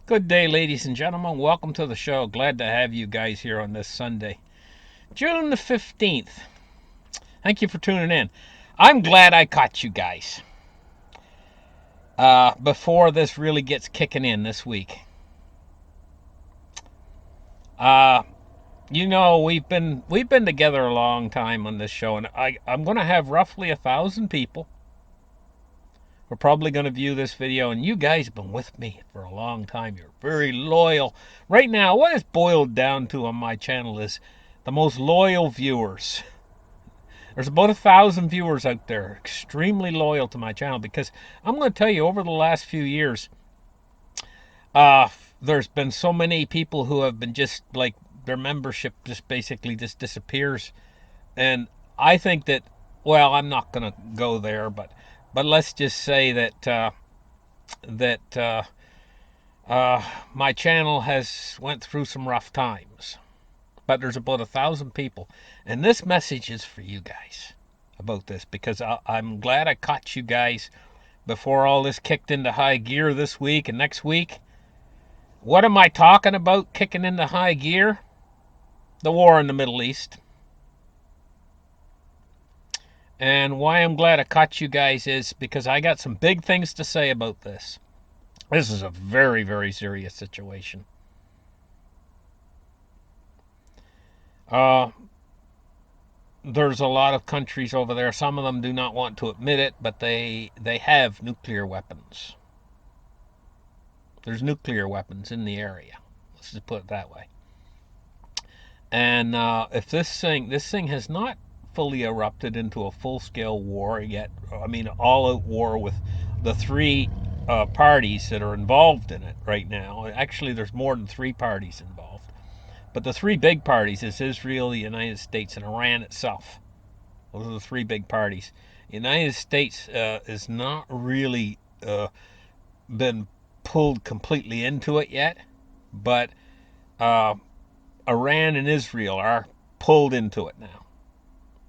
Good day, ladies and gentlemen. Welcome to the show. Glad to have you guys here on this Sunday, June the 15th. Thank you for tuning in. I'm glad I caught you guys before this really gets kicking in this week. Uh, we've been together a long time on this show, and I'm going to have roughly 1,000 people. We're probably going to view this video, and you guys have been with me for a long time. You're very loyal. Right now, what it's boiled down to on my channel is the most loyal viewers. There's about 1,000 viewers out there extremely loyal to my channel because I'm going to tell you, over the last few years, there's been so many people who have been just like, their membership just basically just disappears. And I think that, well, I'm not going to go there, but let's just say that my channel has went through some rough times. But there's about 1,000 people, and this message is for you guys about this because I'm glad I caught you guys before all this kicked into high gear this week and next week. What am I talking about kicking into high gear? The war in the Middle East. And why I'm glad I caught you guys is because I got some big things to say about this. This is a very, very serious situation. There's a lot of countries over there. Some of them do not want to admit it, but they have nuclear weapons. There's nuclear weapons in the area. Let's just put it that way. And if this thing has not fully erupted into a full-scale war yet, I mean, all-out war with the three parties that are involved in it right now. Actually, there's more than three parties involved. But the three big parties is Israel, the United States, and Iran itself. Those are the three big parties. The United States is not really been pulled completely into it yet, but Iran and Israel are pulled into it now,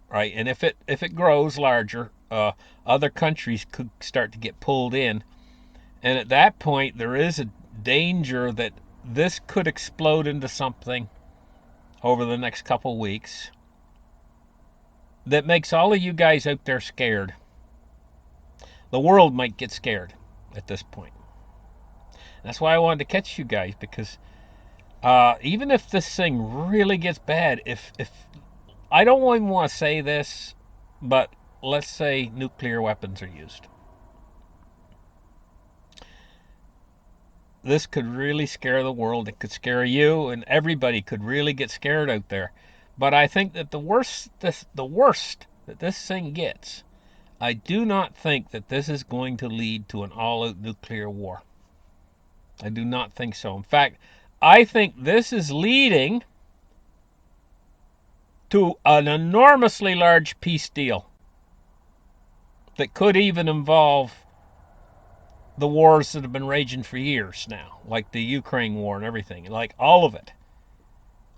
right? And if it grows larger, other countries could start to get pulled in, and at that point there is a danger that this could explode into something over the next couple weeks that makes all of you guys out there scared. The world might get scared at this point. That's why I wanted to catch you guys, because even if this thing really gets bad, if I don't even want to say this, but let's say nuclear weapons are used, this could really scare the world. It could scare you, and everybody could really get scared out there. But I think that the worst that this thing gets, I do not think that this is going to lead to an all-out nuclear war. I do not think so. In fact, I think this is leading to an enormously large peace deal that could even involve the wars that have been raging for years now, like the Ukraine war and everything, like all of it.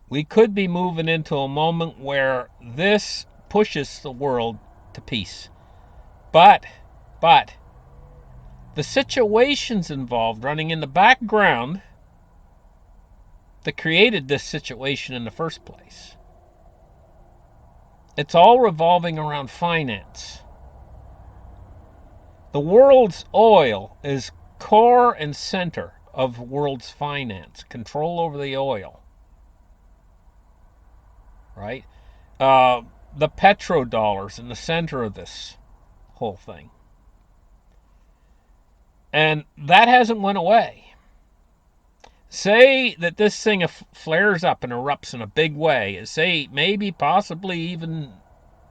We could be moving into a moment where this pushes the world to peace. But the situations involved running in the background that created this situation in the first place, it's all revolving around finance. The world's oil is core and center of the world's finance, control over the oil, right? The petrodollars in the center of this whole thing. And that hasn't went away. Say that this thing flares up and erupts in a big way. Say maybe possibly even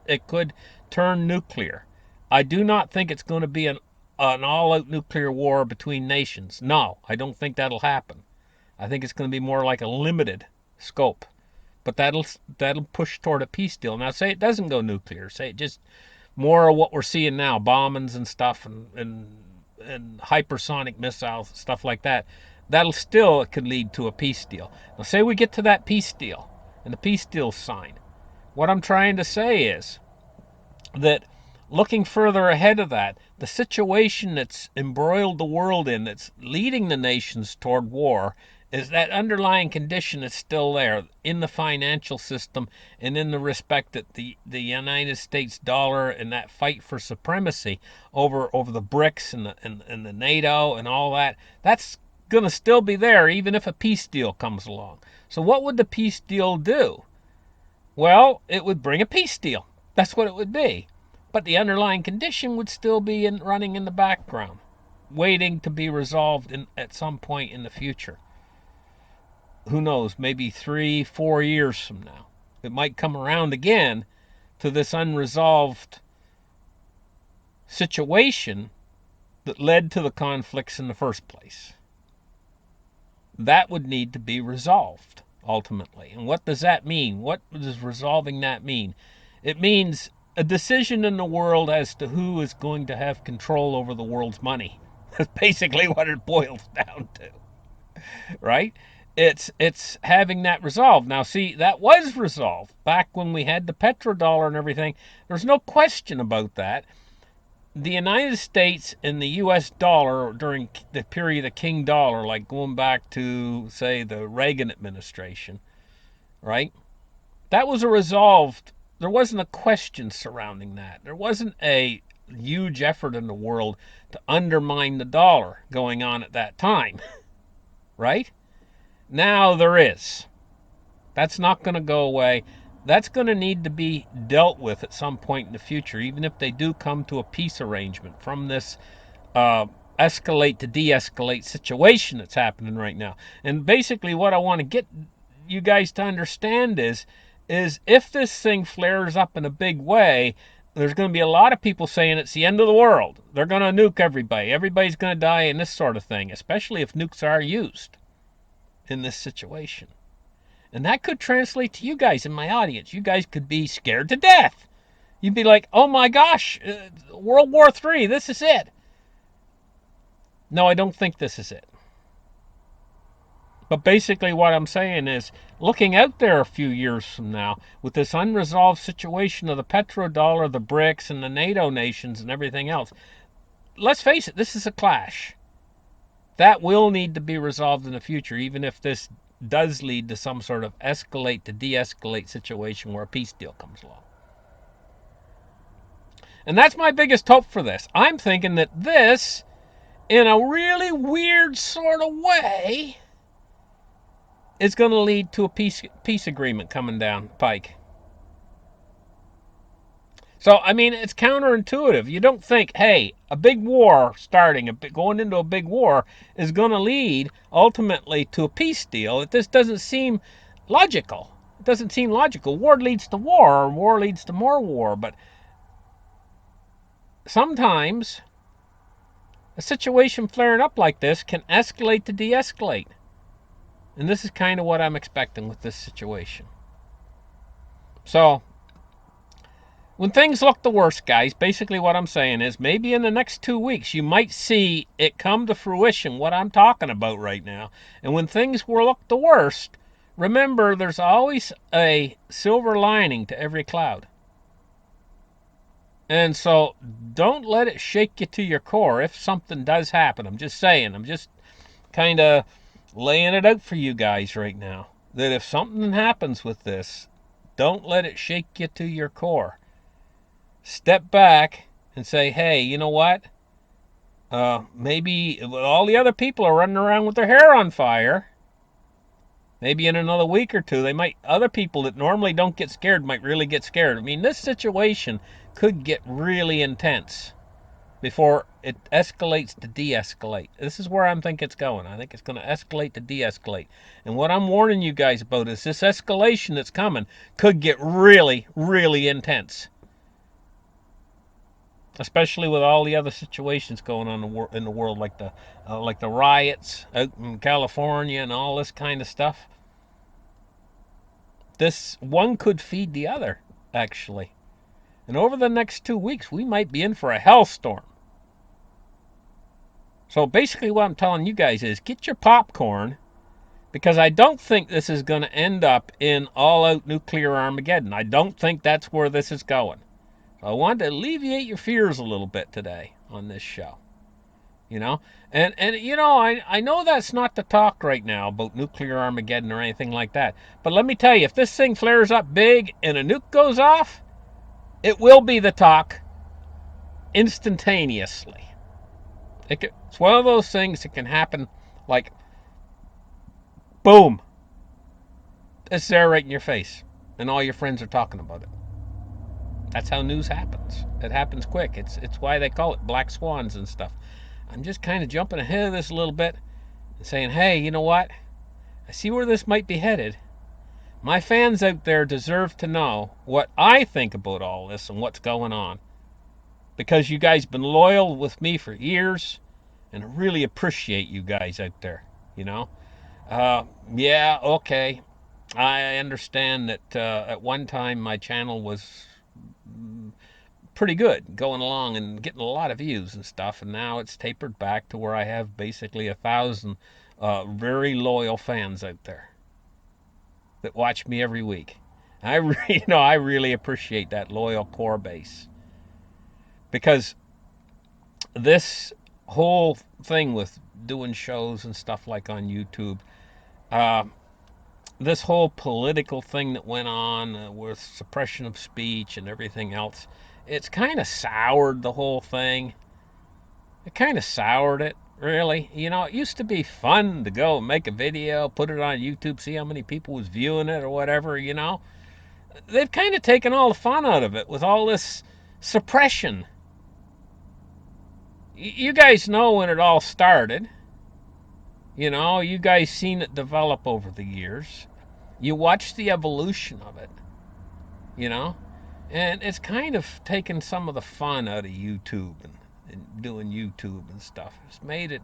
it could turn nuclear. I do not think it's going to be an all-out nuclear war between nations. No, I don't think that'll happen. I think it's going to be more like a limited scope. But that'll push toward a peace deal. Now, say it doesn't go nuclear. Say it just more of what we're seeing now, bombings and stuff, and hypersonic missiles, stuff like that. That'll still could lead to a peace deal. Now, say we get to that peace deal, and the peace deal's signed. What I'm trying to say is that looking further ahead of that, the situation that's embroiled the world in, that's leading the nations toward war, is that underlying condition is still there in the financial system and in the respect that the United States dollar and that fight for supremacy over the BRICS and the NATO and all that, that's going to still be there even if a peace deal comes along. So what would the peace deal do? Well, it would bring a peace deal. That's what it would be. But the underlying condition would still be running in the background, waiting to be resolved at some point in the future. Who knows, maybe 3-4 years from now. It might come around again to this unresolved situation that led to the conflicts in the first place. That would need to be resolved ultimately. And what does that mean? What does resolving that mean? It means a decision in the world as to who is going to have control over the world's money. That's basically what it boils down to, right? It's having that resolved. Now, see, that was resolved back when we had the petrodollar and everything. There's no question about that. The United States and the U.S. dollar during the period of King Dollar, like going back to, say, the Reagan administration, right? That was a resolved. There wasn't a question surrounding that. There wasn't a huge effort in the world to undermine the dollar going on at that time, right? Now there is. That's not going to go away. That's going to need to be dealt with at some point in the future, even if they do come to a peace arrangement from this uh, escalate to de-escalate situation that's happening right now. And basically what I want to get you guys to understand is if this thing flares up in a big way, there's going to be a lot of people saying it's the end of the world. They're going to nuke everybody. Everybody's going to die and this sort of thing, especially if nukes are used in this situation. And that could translate to you guys in my audience. You guys could be scared to death. You'd be like, oh my gosh, World War III, this is it. No, I don't think this is it. But basically what I'm saying is, looking out there a few years from now, with this unresolved situation of the petrodollar, the BRICS, and the NATO nations and everything else, let's face it, this is a clash. That will need to be resolved in the future, even if this does lead to some sort of escalate to de-escalate situation where a peace deal comes along. And that's my biggest hope for this. I'm thinking that this, in a really weird sort of way, is going to lead to a peace agreement coming down the pike. So, I mean, it's counterintuitive. You don't think, hey, a big war starting, going into a big war, is going to lead ultimately to a peace deal. This doesn't seem logical. It doesn't seem logical. War leads to war, or war leads to more war. But sometimes a situation flaring up like this can escalate to de-escalate. And this is kind of what I'm expecting with this situation. So, when things look the worst, guys, basically what I'm saying is maybe in the next 2 weeks you might see it come to fruition, what I'm talking about right now. And when things will look the worst, remember there's always a silver lining to every cloud. And so don't let it shake you to your core if something does happen. I'm just saying, I'm just kind of laying it out for you guys right now, that if something happens with this, don't let it shake you to your core. Step back and say, hey, you know what? Maybe all the other people are running around with their hair on fire. Maybe in another week or two, other people that normally don't get scared might really get scared. I mean, this situation could get really intense before it escalates to de-escalate. This is where I think it's going. I think it's going to escalate to de-escalate. And what I'm warning you guys about is this escalation that's coming could get really, really intense. Especially with all the other situations going on in the world, like the riots out in California and all this kind of stuff. This one could feed the other, actually. And over the next 2 weeks, we might be in for a hellstorm. So basically what I'm telling you guys is get your popcorn, because I don't think this is going to end up in all-out nuclear Armageddon. I don't think that's where this is going. I wanted to alleviate your fears a little bit today on this show. You know, and I know that's not the talk right now about nuclear Armageddon or anything like that. But let me tell you, if this thing flares up big and a nuke goes off, it will be the talk instantaneously. It's one of those things that can happen like boom, it's there right in your face, and all your friends are talking about it. That's how news happens. It happens quick. It's why they call it black swans and stuff. I'm just kind of jumping ahead of this a little bit and saying, hey, you know what? I see where this might be headed. My fans out there deserve to know what I think about all this and what's going on. Because you guys have been loyal with me for years, and I really appreciate you guys out there, you know? Yeah, okay. I understand that at one time my channel was pretty good, going along and getting a lot of views and stuff, and now it's tapered back to where I have basically 1,000 very loyal fans out there that watch me every week. I really appreciate that loyal core base, because this whole thing with doing shows and stuff like on YouTube, uh, this whole political thing that went on with suppression of speech and everything else, it's kind of soured the whole thing. It kind of soured it, really. It used to be fun to go make a video, put it on YouTube, see how many people was viewing it or whatever. They've kind of taken all the fun out of it with all this suppression. You guys know when it all started. You guys seen it develop over the years. You watched the evolution of it, you know? And it's kind of taken some of the fun out of YouTube and doing YouTube and stuff. It's made it.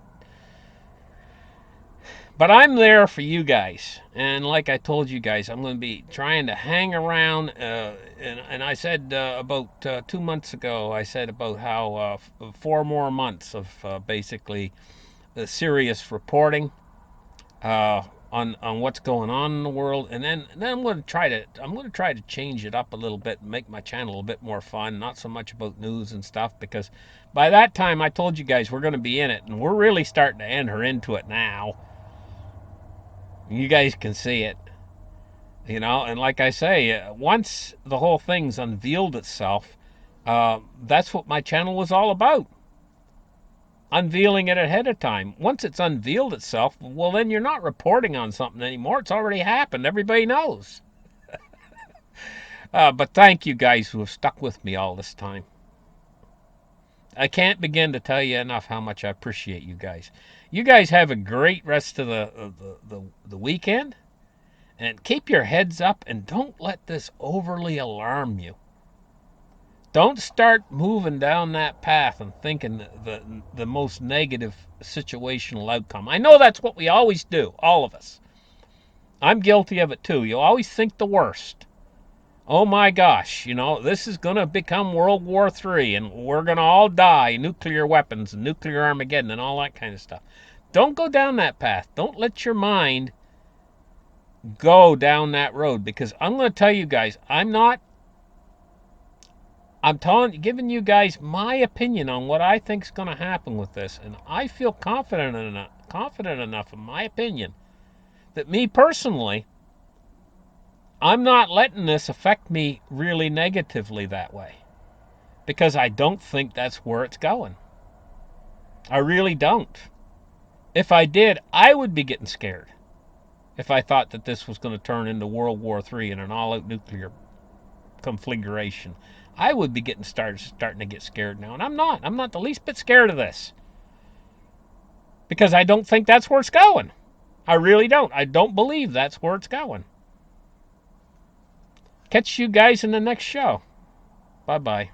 But I'm there for you guys. And like I told you guys, I'm going to be trying to hang around. And I said about 2 months ago, I said about how 4 more months of basically serious reporting on what's going on in the world, and then I'm going to try to change it up a little bit and make my channel a little bit more fun, not so much about news and stuff, because by that time I told you guys we're going to be in it, and we're really starting to enter into it now. You guys can see it, and like I say, once the whole thing's unveiled itself, that's what my channel was all about. Unveiling it ahead of time. Once it's unveiled itself, well, then you're not reporting on something anymore. It's already happened. Everybody knows. But thank you guys who have stuck with me all this time. I can't begin to tell you enough how much I appreciate you guys. You guys have a great rest of the weekend, and keep your heads up and don't let this overly alarm you. Don't start moving down that path and thinking the most negative situational outcome. I know that's what we always do, all of us. I'm guilty of it too. You always think the worst. Oh my gosh, this is going to become World War III and we're going to all die, nuclear weapons and nuclear Armageddon and all that kind of stuff. Don't go down that path. Don't let your mind go down that road, because I'm going to tell you guys, giving you guys my opinion on what I think is going to happen with this, and I feel confident enough in my opinion that me personally, I'm not letting this affect me really negatively that way, because I don't think that's where it's going. I really don't. If I did, I would be getting scared if I thought that this was going to turn into World War III and an all-out nuclear configuration. I would be starting to get scared now, and I'm not. I'm not the least bit scared of this, because I don't think that's where it's going. I really don't. I don't believe that's where it's going. Catch you guys in the next show. Bye-bye.